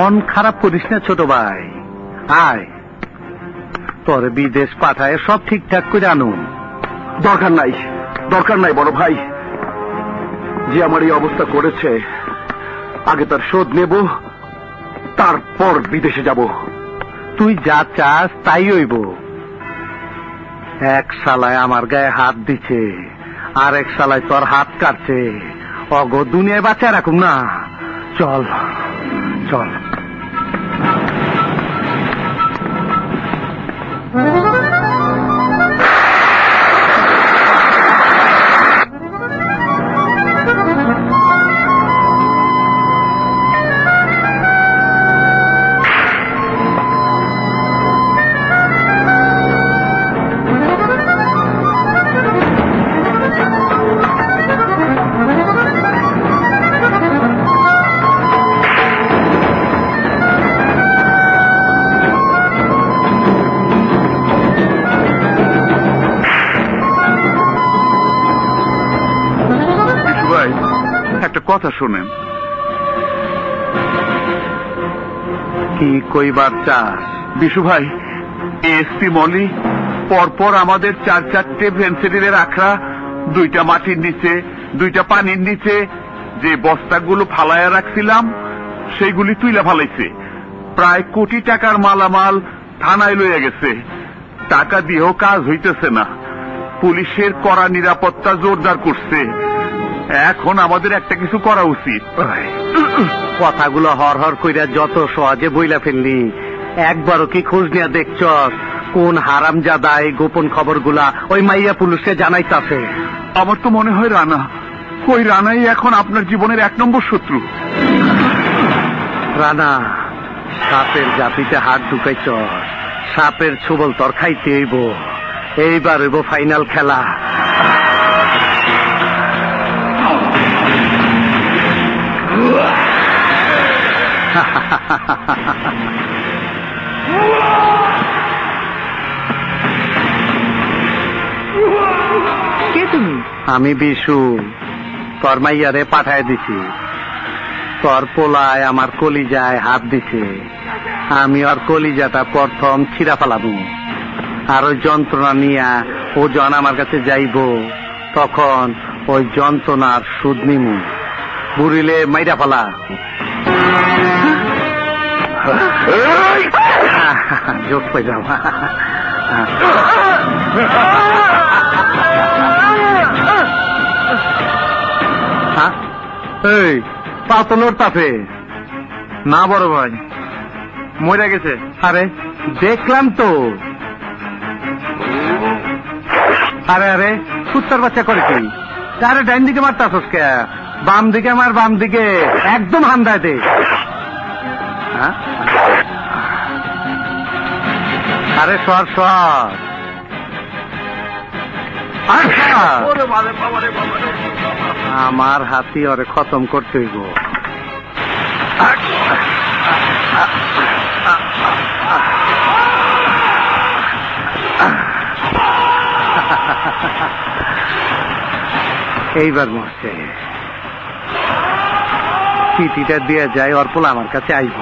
মন খারাপ করিস না ছোট ভাই, আয় তোর বিদেশ পাঠায় সব ঠিকঠাক করে আনুন। দরকার নাই, দরকার নাই বড় ভাই। যে আমার এই অবস্থা করেছে, আগে তার শোধ নেব, তারপর বিদেশে যাব। তুই যা চাস তাই হইব। এক শালায় আমার গায়ে হাত দিছে, আর এক শালায় তোর হাত কাটছে। অগ দুনিয়ায় বাঁচায় রাখুম না। চল চল। কথা শোনেন। কি কইবার চাস? বিশু ভাই, এসপি মলি পরপর আমাদের 4-4টে ভেন্সিডিলের আখড়া, 2টা মাটির নিচে, 2টা পানির নিচে যে বস্তাগুলো ফালাইয়া রাখছিলাম সেইগুলি তুইলা ফালাইছে। প্রায় কোটি টাকার মালামাল থানায় লইয়া গেছে। টাকা দিয়েও কাজ হইতেছে না। পুলিশের কড়া নিরাপত্তা জোরদার করছে। এখন আমাদের একটা কিছু করা উচিত। কথাগুলো হর হর কইরা যত সহজে বইলা ফেললি, একবারও কি খোঁজ নিয়ে দেখছস কোন হারামজাদা এই গোপন খবরগুলা ওই মাইয়া পুলিশকে জানাইতাছে? আমার তো মনে হয় রানা। ওই রানাই এখন আপনার জীবনের 1 নম্বর শত্রু। রানা, সাপের জাপিতে হাত ঢুকাইছস, সাপের ছবল তোর খাইতে হইব। এইবার হইব ফাইনাল খেলা। কে তুমি? আমি বিশু, তোর মাইয়ারে পাঠায় দিছি। তোর পোলায় আমার কলিজায় হাত দিছে। আমি ওর কলিজাটা প্রথম ছিঁড়া ফেলাবো, আর ওই যন্ত্রণা নিয়া ও জন আমার কাছে যাইব, তখন ওই যন্ত্রণার সুদ নিমু। বুড়িলে মাইরা ফেলা। জোক পাইলাম। এই পাতনোর তাপে না বড় ভাই, মরে গেছে। আরে দেখলাম তো। আরে আরে কুত্তার বাচ্চা করে কি? আরে ডাইন দিকে মারতাছস কে? বাম দিকে মার, বাম দিকে একদম হান্দায় দে। আরে সর সর। আমার হাতি ওরে খতম করতে হইব। এইবার মরছে। চিঠিটা দিয়ে যায়, ওর পোলা আমার কাছে আইব।